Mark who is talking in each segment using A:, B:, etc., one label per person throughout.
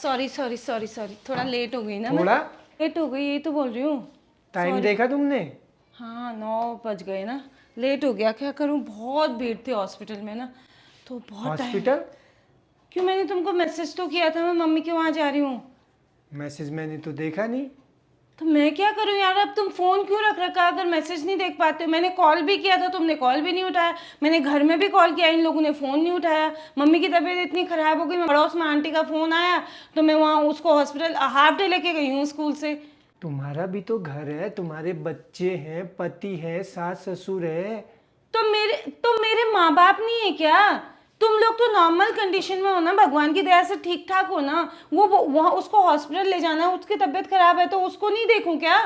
A: Sorry sorry sorry sorry, थोड़ा late हो गई ना
B: थोड़ा
A: लेट हो गई, यही तो बोल रही हूँ।
B: टाइम देखा तुमने?
A: हाँ 9 बज गए ना, लेट हो गया, क्या करूँ, बहुत भीड़ थी हॉस्पिटल में ना, तो बहुत टाइम।
B: हॉस्पिटल?
A: क्यों, मैंने तुमको मैसेज तो किया था, मैं मम्मी के वहाँ जा रही हूँ।
B: मैसेज मैंने तो देखा नहीं।
A: तो मैं क्या करूँ यार, अब तुम फोन क्यों रख रखा अगर मैसेज नहीं देख पाते हो? मैंने कॉल भी किया था, तुमने कॉल भी नहीं उठाया। मैंने घर में भी कॉल किया, इन लोगों ने फोन नहीं उठाया। मम्मी की तबीयत इतनी खराब हो गई, मैं पड़ोस में आंटी का फोन आया तो मैं वहाँ उसको हॉस्पिटल हाफ डे लेके गई हूँ स्कूल से।
B: तुम्हारा भी तो घर है, तुम्हारे बच्चे हैं, पति है, सास ससुर है।
A: तो मेरे माँ बाप नहीं है क्या? तुम लोग तो नॉर्मल कंडीशन में हो ना, भगवान की दया से ठीक ठाक हो ना। वो वहाँ उसको हॉस्पिटल ले जाना है, उसकी तबीयत खराब है तो उसको नहीं देखूं क्या?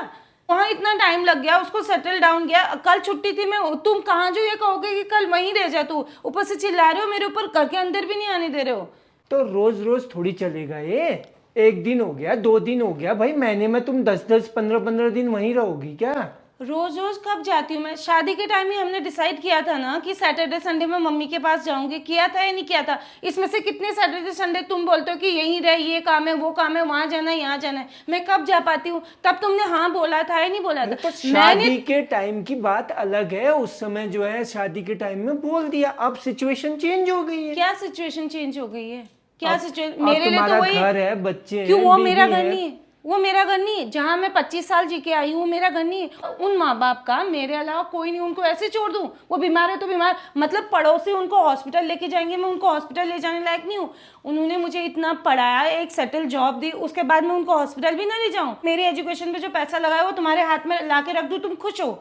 A: वहाँ इतना टाइम लग गया, उसको सेटल डाउन किया, कल छुट्टी थी। मैं तुम कहाँ जो ये कहोगे कि कल वहीं रह जा, तू ऊपर से चिल्ला रहे हो मेरे ऊपर, घर के अंदर भी नहीं आने दे रहे हो।
B: तो रोज रोज थोड़ी चलेगा ये। एक दिन हो गया, 2 दिन हो गया भाई, महीने में तुम 10-10, 15-15 दिन वहीं रहोगी क्या?
A: रोज रोज कब जाती हूँ मैं? शादी के टाइम ही हमने डिसाइड किया था ना कि सैटरडे संडे में मम्मी के पास जाऊंगी, किया था या नहीं किया था? इसमें से कितने सैटरडे संडे तुम बोलते हो कि यहीं रह, ये काम है वो काम है, वहां जाना है यहाँ जाना है, मैं कब जा पाती हूँ? तब तुमने हाँ बोला था या नहीं बोला था?
B: तो
A: मैंने
B: शादी के टाइम की बात अलग है, उस समय जो है शादी के टाइम में बोल दिया, अब सिचुएशन चेंज हो गई है।
A: क्या सिचुएशन चेंज हो गई है? क्या सिचुएशन?
B: अब
A: मेरे लिए तो
B: तुम्हारा
A: वही।
B: घर है, बच्चे
A: क्यों,
B: हैं,
A: वो मेरा
B: बीवी
A: घर
B: है।
A: नहीं है? वो मेरा घर नहीं है जहाँ मैं 25 साल जी के आई हूँ, वो मेरा घर नहीं है। उन माँ बाप का मेरे अलावा कोई नहीं, उनको ऐसे छोड़ दूँ? वो बीमार है तो बीमार, मतलब पड़ोसी उनको हॉस्पिटल लेके जाएंगे, मैं उनको हॉस्पिटल ले जाने लायक नहीं हूँ? उन्होंने मुझे इतना पढ़ाया, एक सेटल जॉब दी, उसके बाद मैं उनको हॉस्पिटल भी ना ले जाऊँ? मेरी एजुकेशन पे जो पैसा लगाया वो तुम्हारे हाथ में ला के रख दूँ, तुम खुश हो?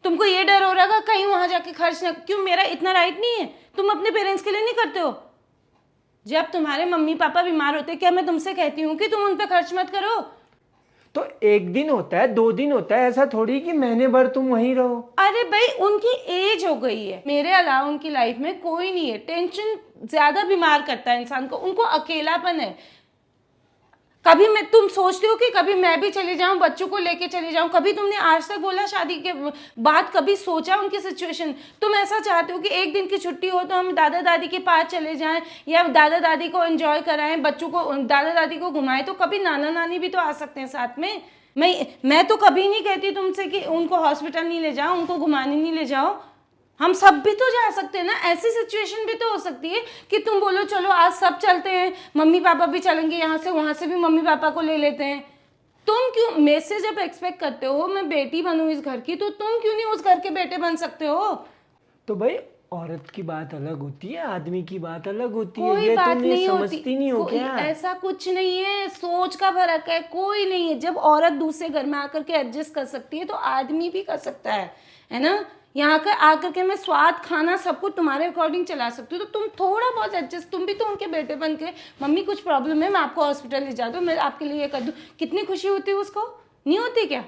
A: तुमको ये डर हो रहा है कहीं वहां जाके खर्च न, क्यों, मेरा इतना राइट नहीं है? तुम अपने पेरेंट्स के लिए नहीं करते हो? जब तुम्हारे मम्मी पापा बीमार होते, क्या मैं तुमसे कहती हूँ कि तुम उन पर खर्च मत करो?
B: तो एक दिन होता है, 2 दिन होता है, ऐसा थोड़ी कि महीने भर तुम वहीं रहो।
A: अरे भाई, उनकी एज हो गई है, मेरे अलावा उनकी लाइफ में कोई नहीं है। टेंशन ज्यादा बीमार करता है इंसान को, उनको अकेलापन है। कभी मैं, तुम सोचते हो कि कभी मैं भी चली जाऊं, बच्चों को लेके चली जाऊं? कभी तुमने आज तक बोला शादी के बाद, कभी सोचा उनकी सिचुएशन? तुम ऐसा चाहते हो कि एक दिन की छुट्टी हो तो हम दादा दादी के पास चले जाएं, या दादा दादी को एंजॉय कराएं, बच्चों को दादा दादी को घुमाएं, तो कभी नाना नानी भी तो आ सकते हैं साथ में। मैं तो कभी नहीं कहती तुमसे कि उनको हॉस्पिटल नहीं ले जाओ, उनको घुमाने नहीं ले जाओ। हम सब भी तो जा सकते हैं ना, ऐसी सिचुएशन भी तो हो सकती है कि तुम बोलो चलो आज सब चलते हैं, मम्मी पापा भी चलेंगे यहाँ से, वहां से भी मम्मी पापा को ले लेते हैं। तुम क्यों मेरे से जब एक्सपेक्ट करते हो मैं बेटी बनूं इस घर की, तो तुम क्यों नहीं उस घर के बेटे बन सकते हो?
B: तो भाई, औरत की बात अलग होती है, आदमी की बात अलग होती है,
A: कोई
B: ये
A: बात
B: तुम ये
A: नहीं होती,
B: समझती नहीं हो
A: कोई
B: क्या?
A: ऐसा कुछ नहीं है, सोच का फर्क है, कोई नहीं है। जब औरत दूसरे घर में आकर के एडजस्ट कर सकती है तो आदमी भी कर सकता है ना? यहाँ कर आकर के मैं स्वाद खाना सब कुछ तुम्हारे अकॉर्डिंग चला सकती हूँ, तो तुम थोड़ा बहुत एडजस्ट, तुम भी तो उनके बेटे बन के, मम्मी कुछ प्रॉब्लम है मैं आपको हॉस्पिटल ले जा दूँ, मैं आपके लिए ये कर दूँ, कितनी खुशी होती है उसको? नहीं होती क्या?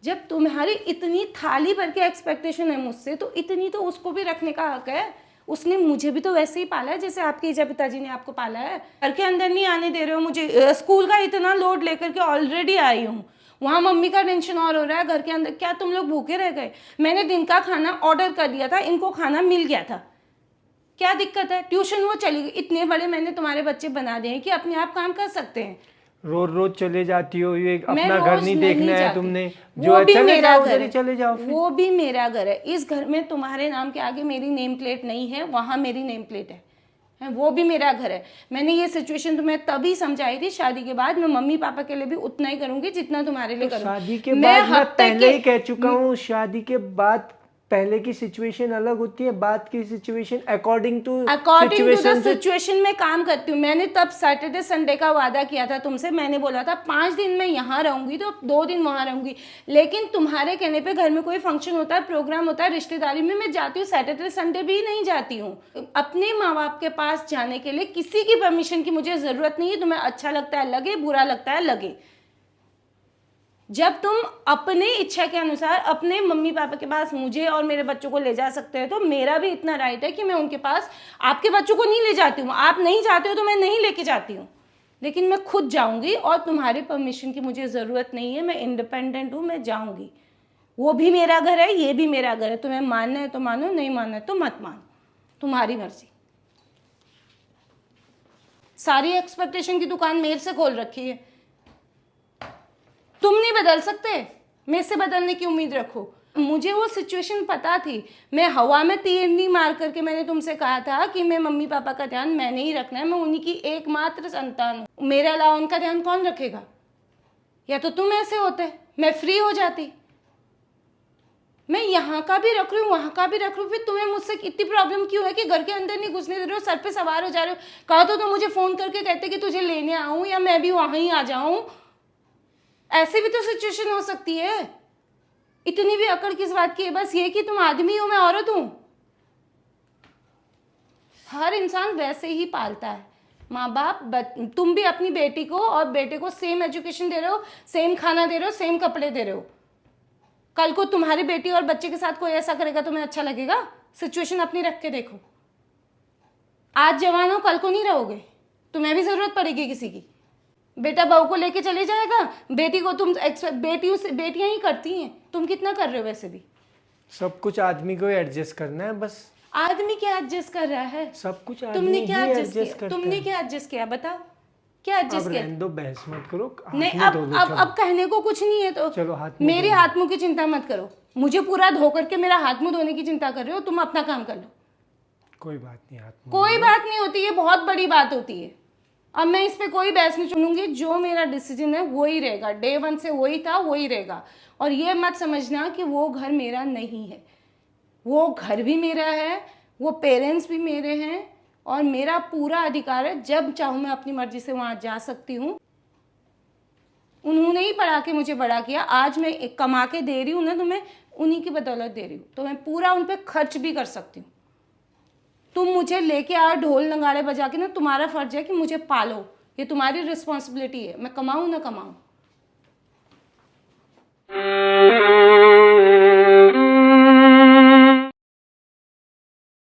A: जब तुम्हारी इतनी थाली भर के एक्सपेक्टेशन है मुझसे, तो इतनी तो उसको भी रखने का हक है। उसने मुझे भी तो वैसे ही पाला है जैसे आपके ईजा पिताजी ने आपको पाला है। घर के अंदर नहीं आने दे रहे हो मुझे, स्कूल का इतना लोड लेकर के ऑलरेडी आई हूँ, वहाँ मम्मी का टेंशन और हो रहा है। घर के अंदर क्या तुम लोग भूखे रह गए? मैंने दिन का खाना ऑर्डर कर दिया था, इनको खाना मिल गया था, क्या दिक्कत है? ट्यूशन वो चली गई, इतने बड़े मैंने तुम्हारे बच्चे बना दिए हैं कि अपने आप काम कर सकते हैं।
B: रोज रोज चले जाती हो, ये
A: मैं
B: अपना घर
A: रोज
B: नहीं
A: नहीं
B: देखना है
A: जाती,
B: तुमने? जो
A: वो भी
B: चले
A: मेरा
B: जाओ
A: घर
B: उधर ही
A: है,
B: चले जाओ फिर।
A: वो भी मेरा घर है। इस घर में तुम्हारे नाम के आगे मेरी नेम प्लेट नहीं है, वहां मेरी नेम प्लेट है, वो भी मेरा घर है। मैंने ये सिचुएशन तुम्हें तभी समझाई थी, शादी के बाद मैं मम्मी पापा के लिए भी उतना ही करूंगी जितना तुम्हारे लिए
B: तो
A: करूंगी।
B: शादी के
A: मैं
B: बाद मैं
A: हफ्ते
B: पहले
A: के
B: ही कह चुका हूँ, शादी के बाद पहले की सिचुएशन अलग होती है, बाद की situation according to
A: according to the
B: situation से।
A: सिचुएशन में काम करती हूँ। मैंने तब सैटरडे संडे का वादा किया था तुमसे, मैंने बोला था 5 दिन मैं यहाँ रहूंगी तो 2 दिन वहां रहूंगी, लेकिन तुम्हारे कहने पे घर में कोई फंक्शन होता है, प्रोग्राम होता है, रिश्तेदारी में मैं जाती हूँ, सैटरडे संडे भी नहीं जाती हूँ। अपने माँ बाप के पास जाने के लिए किसी की परमिशन की मुझे जरूरत नहीं है। तुम्हें अच्छा लगता है लगे, बुरा लगता है लगे। जब तुम अपने इच्छा के अनुसार अपने मम्मी पापा के पास मुझे और मेरे बच्चों को ले जा सकते हो, तो मेरा भी इतना राइट है कि मैं उनके पास आपके बच्चों को नहीं ले जाती हूँ। आप नहीं जाते हो तो मैं नहीं लेके जाती हूँ, लेकिन मैं खुद जाऊंगी और तुम्हारी परमिशन की मुझे ज़रूरत नहीं है। मैं इंडिपेंडेंट हूँ, मैं जाऊंगी। वो भी मेरा घर है, ये भी मेरा घर है। तुम्हें मानना है तो मानो, नहीं मानना है तो मत मानो, तुम्हारी मर्जी। सारी एक्सपेक्टेशन की दुकान मेरे से खोल रखी है। तुम नहीं बदल सकते, मेरे से बदलने की उम्मीद रखो। मुझे वो सिचुएशन पता थी, मैं हवा में तीर नहीं मार करके मैंने तुमसे कहा था कि मैं मम्मी पापा का ध्यान मैंने ही रखना है, मैं उन्हीं की एकमात्र संतान हूँ, मेरे अलावा उनका ध्यान कौन रखेगा। या तो तुम ऐसे होते, मैं फ्री हो जाती। मैं यहाँ का भी रख रही हूँ, वहाँ का भी रख रही हूँ, फिर तुम्हें मुझसे इतनी प्रॉब्लम क्यों है कि घर के अंदर नहीं घुसने दे रहे हो, सर पे सवार हो जा रहे हो। कहा तो मुझे फ़ोन करके कहते कि तुझे लेने आऊँ या मैं भी वहाँ ही आ जाऊँ। ऐसे भी तो सिचुएशन हो सकती है। इतनी भी अकड़ किस बात की है, बस ये कि तुम आदमी हो मैं औरत हूँ। हर इंसान वैसे ही पालता है। माँ बाप तुम भी अपनी बेटी को और बेटे को सेम एजुकेशन दे रहे हो, सेम खाना दे रहे हो, सेम कपड़े दे रहे हो। कल को तुम्हारी बेटी और बच्चे के साथ कोई ऐसा करेगा तुम्हें अच्छा लगेगा? सिचुएशन अपनी रख के देखो। आज जवान हो, कल को नहीं रहोगे, तुम्हें भी जरूरत पड़ेगी किसी की। बेटा बहू को लेके चले जाएगा, बेटी को तुम बेटियां ही करती हैं, तुम कितना कर रहे हो? वैसे भी
B: सब कुछ आदमी को एडजस्ट करना है बस।
A: आदमी क्या एडजस्ट कर रहा है?
B: सब कुछ
A: तुमने
B: आदमी
A: क्या
B: ही
A: एडजस्ट
B: एडजस्ट
A: किया?
B: करता
A: तुमने
B: है।
A: क्या एडजस्ट किया बताओ, क्या एडजस्ट
B: अब
A: किया?
B: रहने दो, बहस मत करो, हाथ
A: नहीं,
B: में धो लो,
A: अब
B: चलो।
A: कहने को कुछ नहीं है तो
B: चलो हाथ मुंह
A: मेरे
B: धो लो।
A: हाथ मुंह की चिंता मत करो। मुझे पूरा धो करके मेरा हाथ मुंह धोने की चिंता कर रहे हो, तुम अपना काम कर लो।
B: कोई बात नहीं, हाथ मुंह
A: कोई बात नहीं होती, ये बहुत बड़ी बात होती है। अब मैं इस पे कोई बहस नहीं चुनूंगी, जो मेरा डिसीजन है वही रहेगा, डे 1 से वही था वही रहेगा। और ये मत समझना कि वो घर मेरा नहीं है, वो घर भी मेरा है, वो पेरेंट्स भी मेरे हैं और मेरा पूरा अधिकार है, जब चाहूँ मैं अपनी मर्जी से वहाँ जा सकती हूँ। उन्होंने ही पढ़ा के मुझे बड़ा किया, आज मैं कमा के दे रही हूँ ना, तो मैं उन्हीं की बदौलत दे रही हूँ, तो मैं पूरा उन पर खर्च भी कर सकती हूँ। तुम मुझे लेके आओ ढोल नगाड़े बजा के ना, तुम्हारा फर्ज है कि मुझे पालो, ये तुम्हारी रिस्पॉन्सिबिलिटी है, मैं कमाऊँ ना कमाऊँ।